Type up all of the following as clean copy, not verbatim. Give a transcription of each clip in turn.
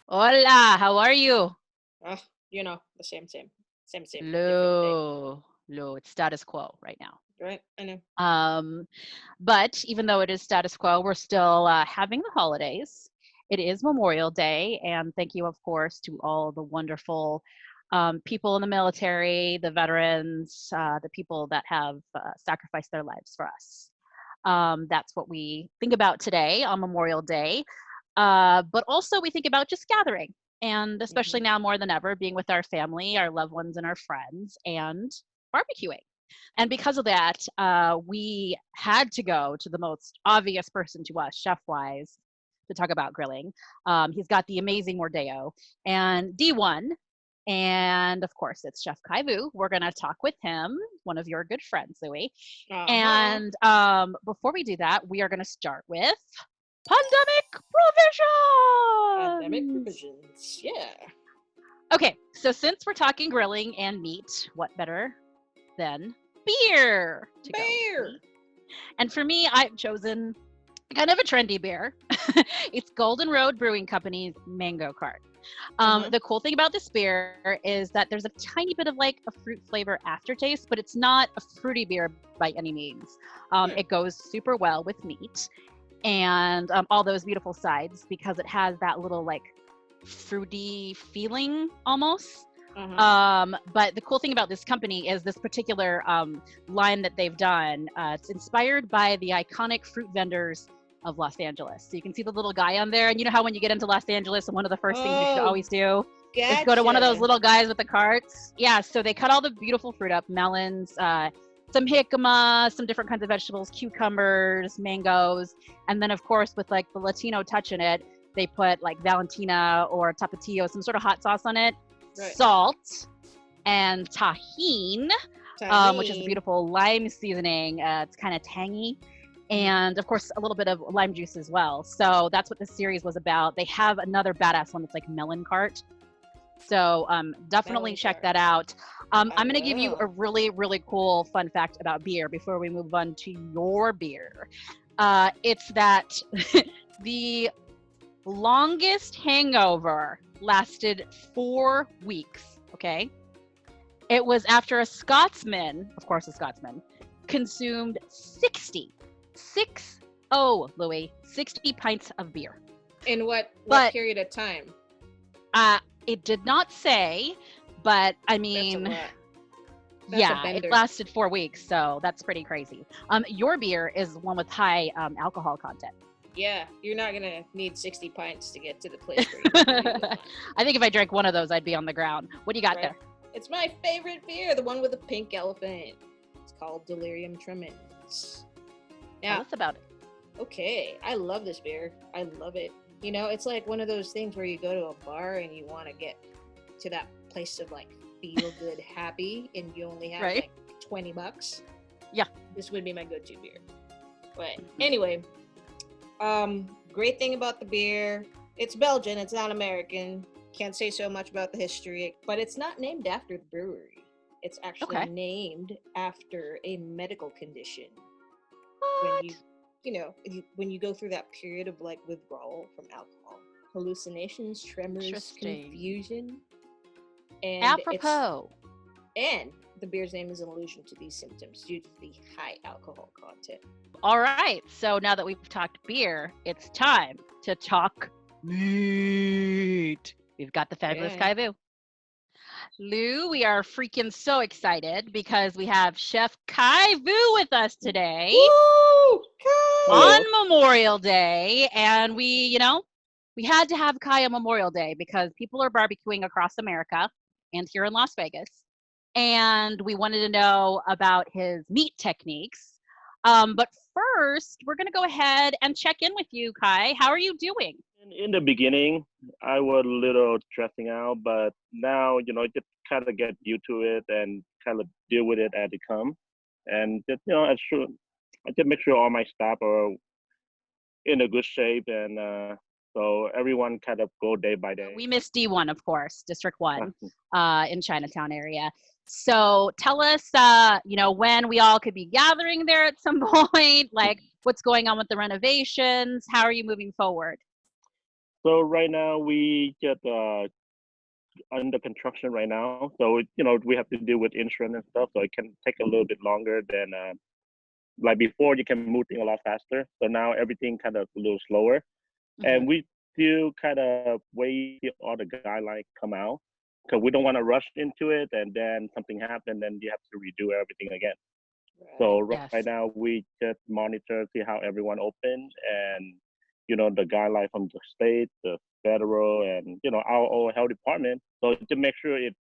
Hola, how are you? Ah, the same, different day, Low. It's status quo right now. right? I know. Um, but even though it is status quo, we're still having the holidays. It is Memorial Day, and thank you, of course, to all the wonderful people in the military, the veterans, the people that have sacrificed their lives for us. That's what we think about today on Memorial Day. But also, we think about just gathering, and especially Hmm. now more than ever, being with our family, our loved ones, and our friends, and barbecuing. And because of that, we had to go to the most obvious person to us, chef wise, to talk about grilling. He's got the amazing Mordeo and D1. And of course, it's Chef Khai Vu. We're going to talk with him, one of your good friends, Louie. Uh-huh. And before we do that, we are going to start with pandemic Pandemic provisions. provisions. Yeah. Okay, so since we're talking grilling and meat, what better than beer to go with Bear. meat? And for me, I've chosen kind of a trendy beer. It's Golden Road Brewing Company's Mango Cart. Uh-huh. The cool thing about this beer is that there's a tiny bit of like a fruit flavor aftertaste, but it's not a fruity beer by any means. Right. It goes super well with meat and all those beautiful sides because it has that little like fruity feeling almost. Uh-huh. But the cool thing about this company is this particular line that they've done. It's inspired by the iconic fruit vendors of Los Angeles. So you can see the little guy on there. And you know how when you get into Los Angeles, one of the first things you should Oh, always do is go to one of those gotcha. little guys with the carts. Yeah, so they cut all the beautiful fruit up, melons, some jicama, some different kinds of vegetables, cucumbers, mangoes. And then, of course, with like the Latino touch in it, they put like Valentina or Tapatio, some sort of hot sauce on it, Right. salt, and tahine, which is a Tahine. beautiful lime seasoning. It's kind of tangy. Mm-hmm. And of course, a little bit of lime juice as well. So that's what this series was about. They have another badass one that's like melon cart. So definitely Melon check cart. that out. I I'm going to give you a will. really, really cool fun fact about beer before we move on to your beer. It's that the longest hangover lasted 4 weeks. Okay. It was after a Scotsman, of course, a Scotsman, consumed 60, Louis, 60 pints of beer. In what But period of time? it did not say, but I That's a mean, lot. That's a yeah, it bender. lasted 4 weeks, so that's pretty crazy. Your beer is one with high alcohol content. Yeah, you're not gonna need 60 pints to get to the place where you want to be going. I think if I drank one of those, I'd be on the ground. What do you got Right? there? It's my favorite beer, the one with the pink elephant. It's called Delirium Tremens. Tell Now, us about it. okay, I love this beer. I love it. It's like one of those things where you go to a bar and you want to get to that place of like feel good, happy, and you only have Right? like $20. Yeah. This would be my go-to beer. But Mhm. anyway, great thing about the beer, it's Belgian, it's not American. Can't say so much about the history, but it's not named after the brewery. It's actually Okay. named after a medical condition. When What? when you go through that period of like withdrawal from alcohol, hallucinations, tremors, Interesting. confusion, and it's Apropos. and the beer's name is an allusion to these symptoms due to the high alcohol content. All right. So now that we've talked beer, it's time to talk meat. We've got the fabulous Yeah. Kai Vu. Lou, we are freaking so excited because we have Chef Khai Vu with us today Woo! on Kai! Hello. Memorial Day. And we had to have Kai on Memorial Day because people are barbecuing across America and here in Las Vegas. and we wanted to know about his meat techniques. But first, we're going to go ahead and check in with you, Khai. How are you doing? In the beginning, I was a little stressing out, but now, just kind of get used to it and kind of deal with it as it comes. And just, I just make sure all my staff are in a good shape. And so everyone kind of go day by day. We missed D1, of course, District 1 in Chinatown area. So tell us, when we all could be gathering there at some point, like what's going on with the renovations? How are you moving forward? So right now we just under construction right now. So, we have to deal with insurance and stuff. So it can take a little bit longer than like before. You can move things a lot faster. So now everything kind of a little slower. And we still kind of wait till all the guidelines come out because we don't want to rush into it and then something happens and you have to redo everything again. So right now we just monitor, see how everyone open and, the guideline from the state, the federal, and, our own health department. So to make sure it's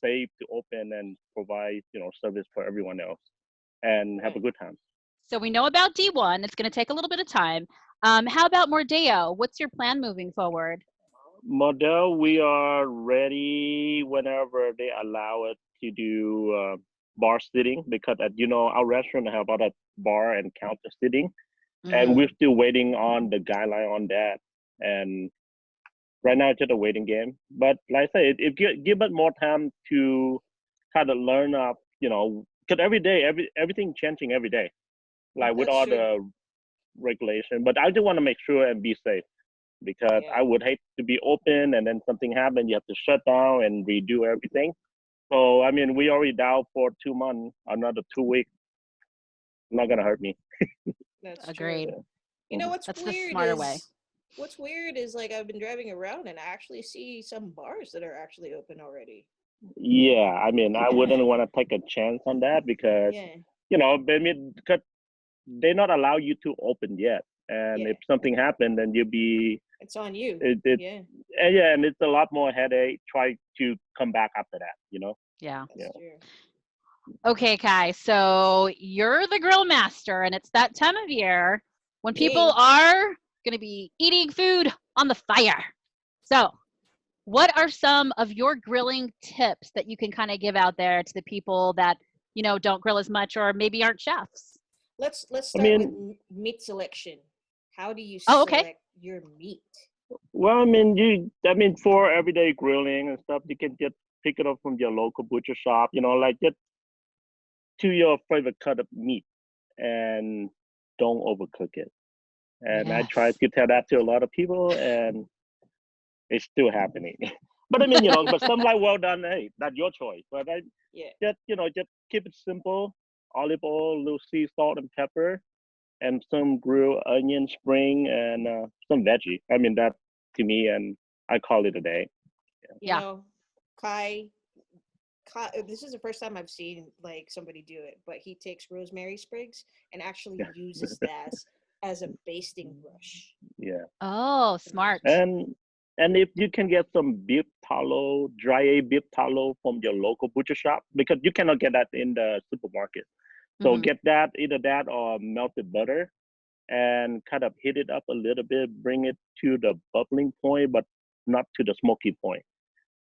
safe to open and provide, service for everyone else and have a good time. So we know about D1. It's going to take a little bit of time. How about Mordeo? What's your plan moving forward? Mordeo, we are ready whenever they allow us to do bar sitting because, our restaurant have about a bar and counter sitting. And we're still waiting on the guideline on that. And right now it's just a waiting game. But like I said, it give us more time to kind of learn up, because every day, everything changing every day, like with all the regulation. But I just want to make sure and be safe because I would hate to be open and then something happen, you have to shut down and redo everything. So, I mean, we already down for 2 months, another 2 weeks. Not going to hurt me. That's agreed. True. You know what's That's weird the smarter is way. What's weird is like I've been driving around and I actually see some bars that are actually open already. Yeah, I mean, I wouldn't want to take a chance on that because, because they not allow you to open yet. And if something happened, then you'll be. It's on you. And it's a lot more headache. Try to come back after that. Yeah. That's true. Okay, Khai. So you're the grill master, and it's that time of year when people are going to be eating food on the fire. So, what are some of your grilling tips that you can kind of give out there to the people that don't grill as much or maybe aren't chefs? Let's start with meat selection. How do you select your meat? Well, for everyday grilling and stuff, you can just pick it up from your local butcher shop. Like just to your favorite cut of meat, and don't overcook it. And I try to tell that to a lot of people, and it's still happening. But but some like, well done, hey, that's your choice. But just keep it simple. Olive oil, little sea salt and pepper, and some grilled onion, spring, and some veggie. That to me, and I call it a day. Khai, this is the first time I've seen like somebody do it, but he takes rosemary sprigs and actually uses that as a basting brush. Yeah. Oh, smart. And if you can get some beef tallow, dry beef tallow from your local butcher shop, because you cannot get that in the supermarket. So get that, either that or melted butter, and kind of heat it up a little bit, bring it to the bubbling point, but not to the smoky point.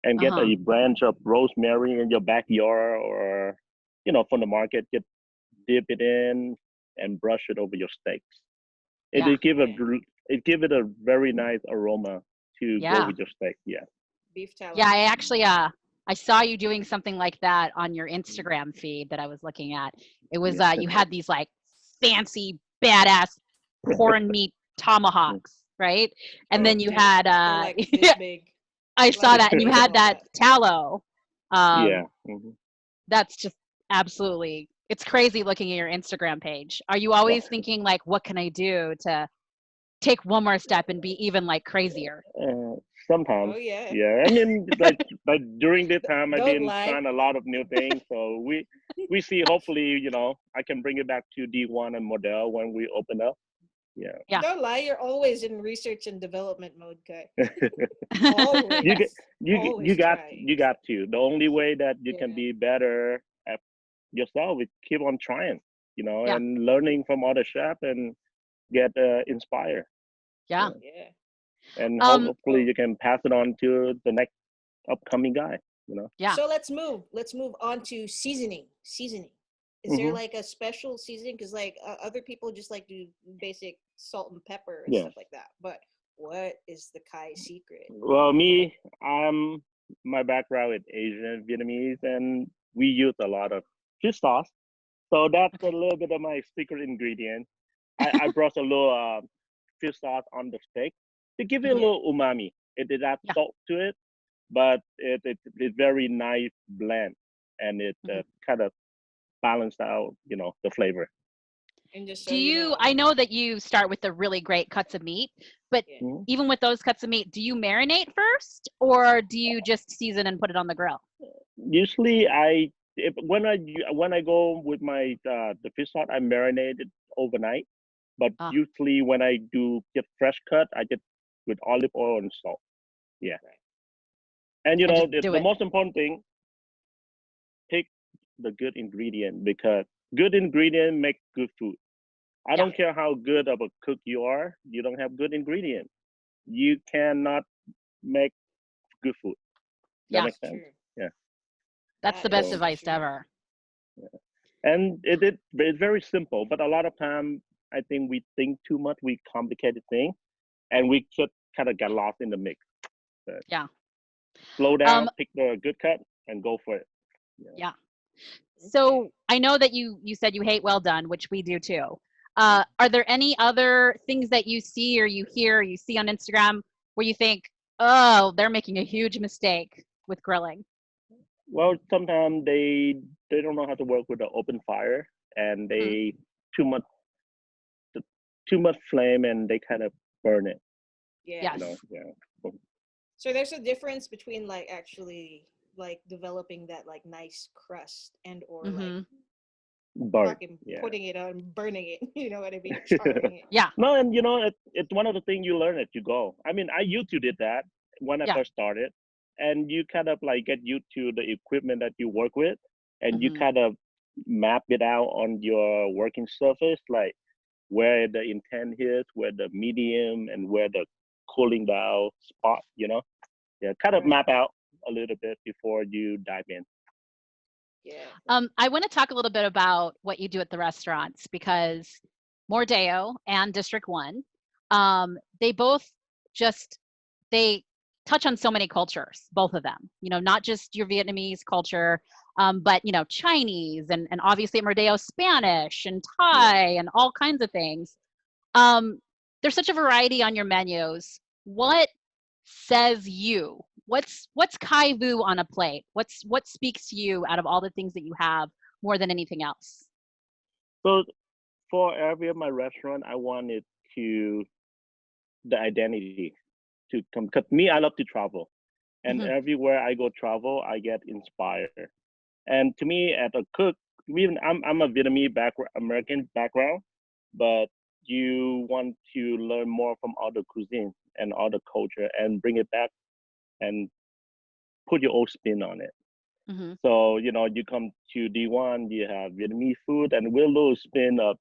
And get a branch of rosemary in your backyard or, from the market, just dip it in and brush it over your steaks. It give it a very nice aroma to go with your steak. Yeah. Beef tallow. Yeah, I actually I saw you doing something like that on your Instagram feed that I was looking at. It was you had these like fancy badass corned meat tomahawks, right? And then you had like this big. I saw that, and you had that tallow. That's just absolutely, it's crazy looking at your Instagram page. Are you always thinking like, what can I do to take one more step and be even like crazier? Sometimes. Oh yeah. Yeah. Like during this time, I've been trying a lot of new things. So we see, hopefully, I can bring it back to D1 and Mordeo when we open up. Yeah. Yeah. Don't lie, you're always in research and development mode, Kai. you get Always. you Always got trying. you got to. The only way that you can Yeah. be better at yourself is keep on trying, Yeah. and learning from other chefs and get inspired. Yeah. Yeah. Yeah. And Um, hopefully you can pass it on to the next upcoming guy. yeah. So let's move. Let's move on to seasoning. Seasoning. Is there Hmm. like a special seasoning? Because like other people just like do basic salt and pepper and Yeah. stuff like that. But what is the Kai secret? Well, me, my background is Asian Vietnamese, and we use a lot of fish sauce. So that's a Okay. little bit of my secret ingredient. I brought a little fish sauce on the steak to give it a Hmm. Yeah. little umami. It did add Yeah. salt to it, but it's very nice blend, and it Hmm. kind of balanced out, the flavor. And just so Do you you, know, I know that you start with the really great cuts of meat, but yeah. Mhm. even with those cuts of meat, do you marinate first or do you just season and put it on the grill? Usually, when I go with my the fish sauce, I marinate it overnight. But Ah, usually, when I do get fresh cut, I just with olive oil and salt. Yeah, Right. and and just the, do the it. most important thing, pick the good ingredient because good ingredient make good food. I Yeah. don't care how good of a cook you are, you don't have good ingredient, you cannot make good food. That Yeah. makes That's sense. true. Yeah. That's the That best So is advice true. ever. and it's very simple, but a lot of time I think we think too much, we complicated things, and we just kind of get lost in the mix. But Yeah. slow down, Um, pick the good cut, and go for it. Yeah. yeah. Okay. So I know that you said you hate well done, which we do too. Yeah. Are there any other things that you see or you hear or you see on Instagram where you think, oh, they're making a huge mistake with grilling? Well, sometimes they don't know how to work with the open fire, and Hmm. they too much too much flame, and they kind of burn it. Yeah. Yes. Yeah. So there's a difference between like actually like developing that like nice crust and or like Hmm. Burn. fucking Yeah. putting it on, burning it. You know what I mean? Charring it. Yeah. No, and it's one of the things you learn as you go. I mean, I used to did that when I Yeah. first started, and you kind of like get used to the equipment that you work with, and you Hmm. kind of map it out on your working surface, like where the intent is, where the medium, and where the cooling down spot. Yeah, kind of Right. map out a little bit before you dive in. Yeah. I want to talk a little bit about what you do at the restaurants because Mordeo and District One, they both just they touch on so many cultures, both of them. Not just your Vietnamese culture, but Chinese and obviously at Mordeo Spanish and Yeah. Thai and all kinds of things. Um, there's such a variety on your menus. What says you? What's Khai Vu on a plate? What speaks to you out of all the things that you have more than anything else? So for every of my restaurant, I wanted to the identity to come because me, I love to travel, and Hmm. everywhere I go travel, I get inspired. And to me, as a cook, even I'm a Vietnamese background, American background, but you want to learn more from other cuisine and other culture and bring it back and put your own spin on it. Hmm. So, you come to D1, you have Vietnamese food, and we're a little spin of,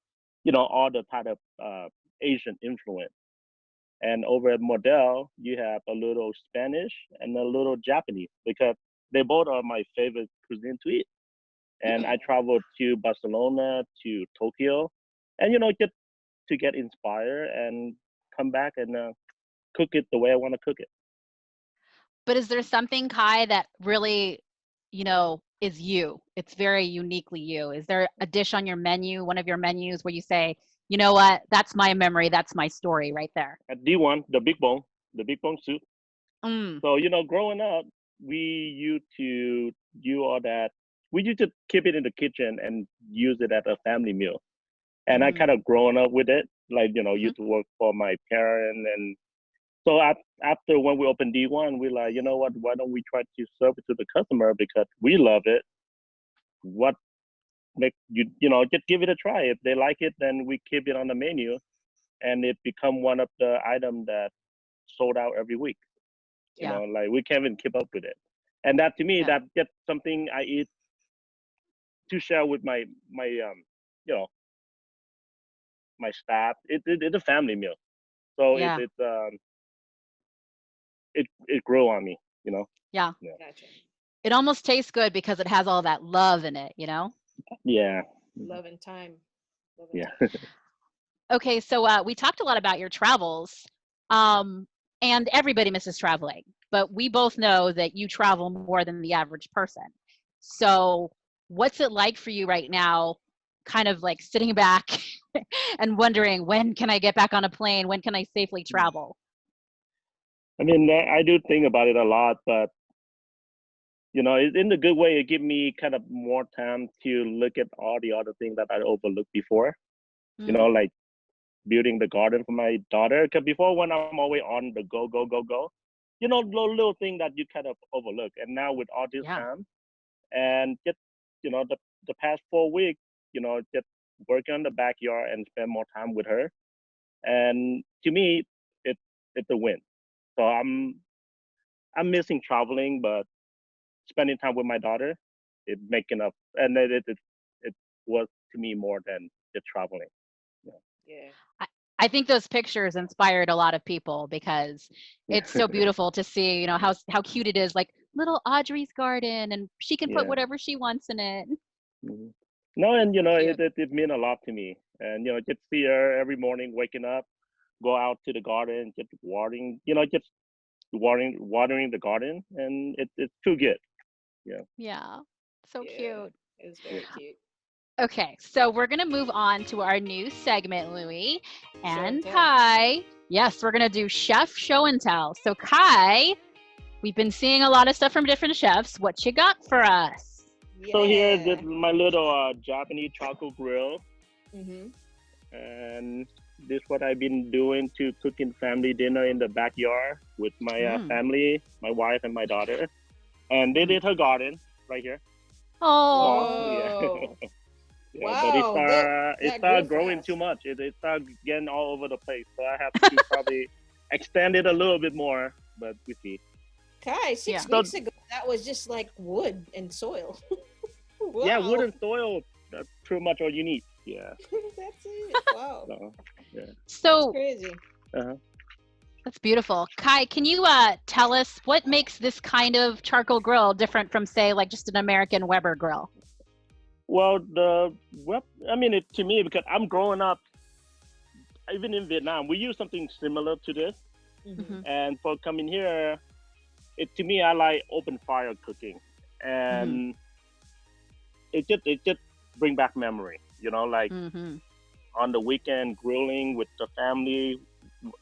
all the type of Asian influence. And over at Model, you have a little Spanish and a little Japanese because they both are my favorite cuisine to eat. And I Yeah. traveled to Barcelona, to Tokyo, and get inspired and come back and cook it the way I want to cook it. But is there something, Kai, that really, is you? It's very uniquely you. Is there a dish on your menu, one of your menus, where you say, you know what, that's my memory, that's my story right there? At D1, the big bone soup. Mm. So growing up, we used to do all that. We used to keep it in the kitchen and use it as a family meal. And I Hmm. kind of grown up with it, like Hmm. used to work for my parent, and so after when we opened D1, we like, you know what? Why don't we try to serve it to the customer because we love it? What make just give it a try. If they like it, then we keep it on the menu. and it become one of the items that sold out every week. Yeah. Like we can't even keep up with it. And that to me, Yeah. that just something I eat to share with my you know my staff. It's a family meal, so Yeah. it grow on me. Yeah. Yeah. Gotcha. It almost tastes good because it has all that love in it, you know? Yeah. Love and time. Love and Yeah. time. Okay, so we talked a lot about your travels, and everybody misses traveling, but we both know that you travel more than the average person. So, what's it like for you right now, kind of like sitting back and wondering, when can I get back on a plane? When can I safely travel? I mean, I do think about it a lot, but in the good way, it give me kind of more time to look at all the other things that I overlooked before. Mm, Like building the garden for my daughter. Because before, when I'm always on the go, go, go, go, little thing that you kind of overlook. And now with all this yeah, time, and just the past 4 weeks, just working on the backyard and spend more time with her. And to me, it it's a win. So I'm missing traveling, but spending time with my daughter, it making up, and it was to me more than the traveling. Yeah. Yeah. I, I think those pictures inspired a lot of people because it's so beautiful to see, how cute it is, like little Audrey's garden, and she can put Yeah. whatever she wants in it. Mhm. No, and Cute. it meant a lot to me, and just see her every morning waking up, go out to the garden, just watering, just watering the garden, and it's too good. Yeah. Yeah, so Yeah. cute. It was Yeah. very cute. Okay, so we're gonna move on to our new segment, Louie Show and and tell. Kai. Yes, we're gonna do chef show and tell. So Kai, we've been seeing a lot of stuff from different chefs. What you got for us? So here, this Yeah. my little Japanese charcoal grill, Mm-hmm. and this what I've been doing to cooking family dinner in the backyard with my Mm, family, my wife and my daughter, and they mm. did her garden right here. Oh, Small, yeah. Whoa. Yeah, but it Wow. start it That grew start growing too fast. much. It start getting all over the place. So I have to probably extend it a little bit more, but we see. Kai, yeah. six So weeks ago, that was just like wood and soil. yeah, wood Wow. and soil, that's pretty much all you need. Yeah. That's it. Wow. So, yeah. That's So crazy. Uh-huh. that's beautiful. Kai, can you tell us what makes this kind of charcoal grill different from, say, like just an American Weber grill? Well, I mean, it to me because I'm growing up, even in Vietnam, we use something similar to this. Mm-hmm. Hmm. And for coming here, it to me, I like open fire cooking, Hmm. and it just bring back memory. Like Hmm. on the weekend grilling with the family.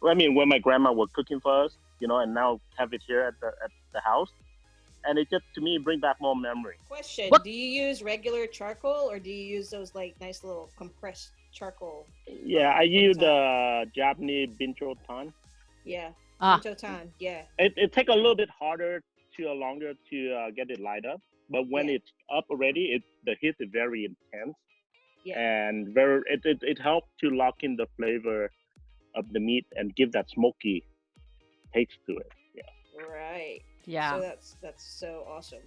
I mean, when my grandma was cooking for us, and now have it here at the house, and it just to me bring back more memory. Question: What? do you use regular charcoal or do you use those like nice little compressed charcoal? Yeah, I For the use time? the Japanese bintro tan. Yeah. Ah, Binto tan. Yeah. It take a little bit harder to longer to get it light up, but when Yeah. it's up already, the heat is very intense Yeah. and it helps to lock in the flavor of the meat and give that smoky taste to it. Yeah. Right. So yeah. that's so awesome.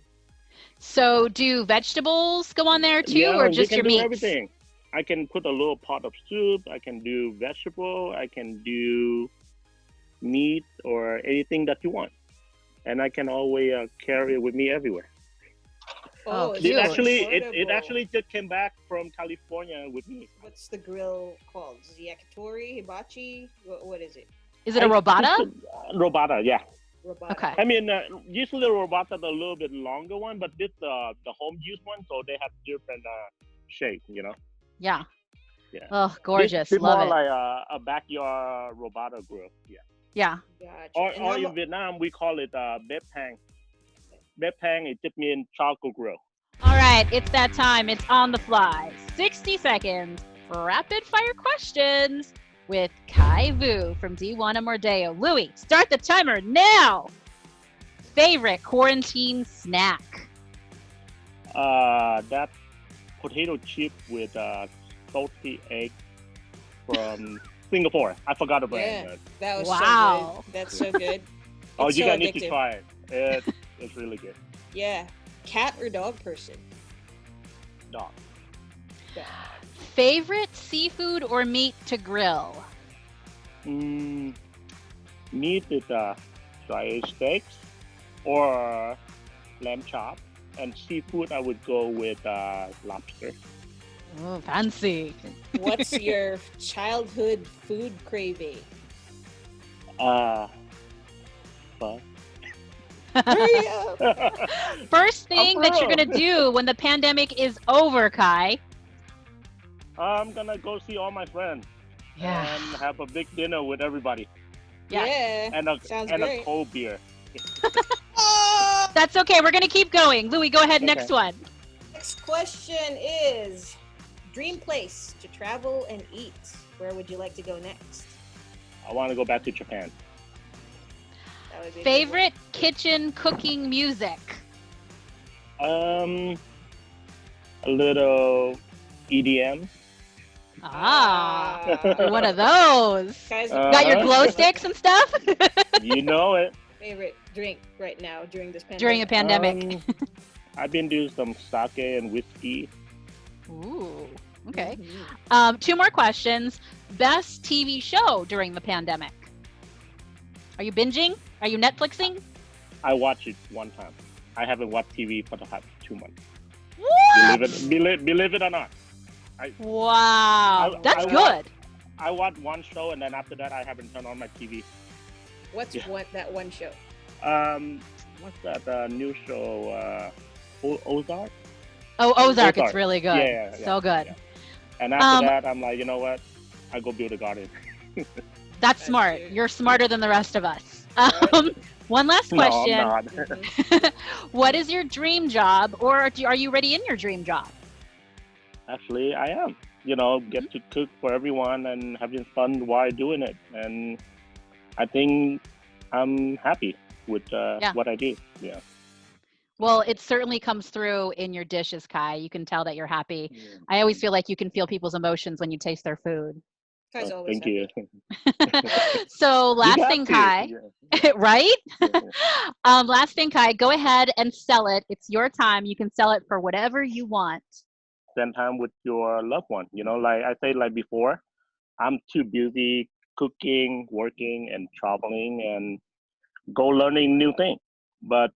So do vegetables go on there too, Yeah, or we just can your do meats? everything. I can put a little pot of soup. I can do vegetable. I can do meat or anything that you want, and I can always carry it with me everywhere. Oh, Oh, It so it's cute. portable. actually just came back from California with me. What's the grill called? Is it yakitori, hibachi? What is it? Is it a I robata? cooked robata, yeah. Robata. Okay. I mean, usually robata the little bit longer one, but this the home use one, so they have different shape. Yeah. Yeah. Oh, This gorgeous. this Love more it. like a backyard robata grill. Yeah. Yeah. Gotcha. Or And or in Vietnam we call it bếp hang. Bếp hang it just means charcoal grill. All right, it's that time. It's on the fly. 60 seconds. Rapid fire questions with Khai Vu from D1 Mordeo. Louie, start the timer now. Favorite quarantine snack? That potato chip with salty egg from Singapore. I forgot the Yeah, brand. that was so Wow. good. That's so good. Oh, It's you so guys need to addictive. try it. It's really good. Yeah. Cat or dog person? Dog. Dog. Favorite seafood or meat to grill? Mm, meat with dry steaks or lamb chop, and seafood I would go with lobster. Oh, fancy. What's your childhood food craving? Uh, but Hurry up! First I'm thing that you're through. gonna do when the pandemic is over, Khai. I'm gonna go see all my friends Yeah. and have a big dinner with everybody, Yes. Yeah. and a Sounds and a great. cold beer. That's okay. We're gonna keep going. Louie, go ahead. Next Okay. one. Next question is dream place to travel and eat. Where would you like to go next? I want to go back to Japan. That would be a good one. Favorite kitchen cooking music? A little EDM. Ah, one of those. Kai's Got your Uh-huh. glow sticks and stuff? You know it. favorite drink right now during this pandemic? During a pandemic. I've been doing some sake and whiskey. Ooh, okay. Mhm. Two more questions. Best TV show during the pandemic? Are you binging? Are you Netflixing? I watched it one time. I haven't watched TV for the past 2 months. What? Believe it or not. Wow, that's I good. I watched one show and then after that I haven't turned on my TV. What's Yeah. that one show? What's that new show? Ozark. Oh, Ozark, it's Ozark. really good. Yeah, So good. yeah. And after Um, that, I'm like, you know what? I go build a garden. That's smart. good. You're smarter than the rest of us. Right. One last No, I'm question. not. Mhm. What is your dream job, or are you already in your dream job? Actually, I am. You know, get to cook for everyone and having fun while doing it. And I think I'm happy with Yeah. what I do. Yeah. Well, it certainly comes through in your dishes, Khai. You can tell that you're happy. I always feel like you can feel people's emotions when you taste their food. Kai's Oh, always thank you. So You last have thing, to. Khai, Yeah. right? Yeah. Last thing, Khai, go ahead and sell it. It's your time. You can sell it for whatever you want. Spend time with your loved one. You know, like I said, like before, I'm too busy cooking, working, and traveling, and go learning new things. But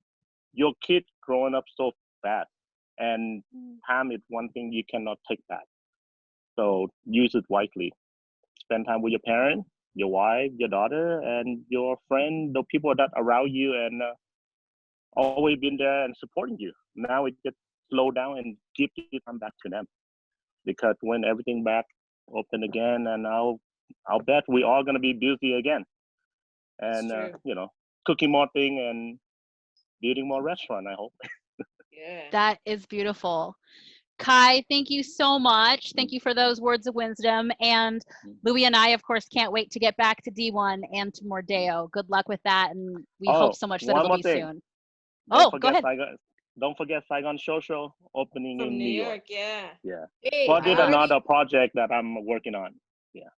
your kid growing up so fast, and time is one thing you cannot take back. So use it wisely. Spend time with your parent, your wife, your daughter, and your friend, the people that around you, and always been there and supporting you. Now it just slow down and give the time back to them because when everything back open again, and I'll bet we all gonna be busy again, and true. you know, cooking more thing and building more restaurant. I hope. Yeah. That is beautiful. Khai, thank you so much. Thank you for those words of wisdom. And Louie and I, of course, can't wait to get back to D1 and to Mordeo. Good luck with that. And we hope so much that one it'll more be thing. soon. Don't Oh, go forget ahead. Saigon. Don't forget Saigon Social opening From in New New York. York, yeah. Yeah. Hey, But did I already, another project that I'm working on.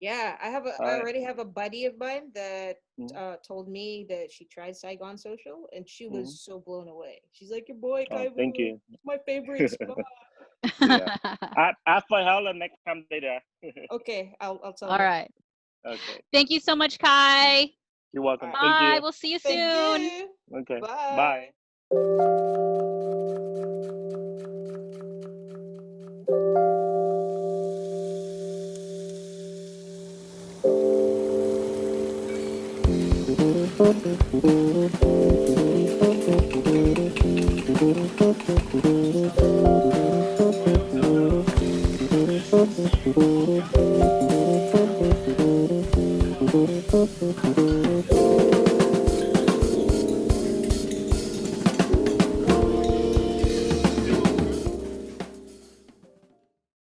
yeah, I Alright. already have a buddy of mine that Mhm. told me that she tried Saigon Social and she Mhm. was so blown away. She's like, your boy Oh, Khai thank Vu, you. it's my favorite spot. Yeah. Ask for Helen next time they there. Okay, I'll tell All her. right. Okay. Thank you so much, Khai. You're welcome. Alright. Thank Bye. you. We'll see you Thank soon. you. Okay. Bye. Bye.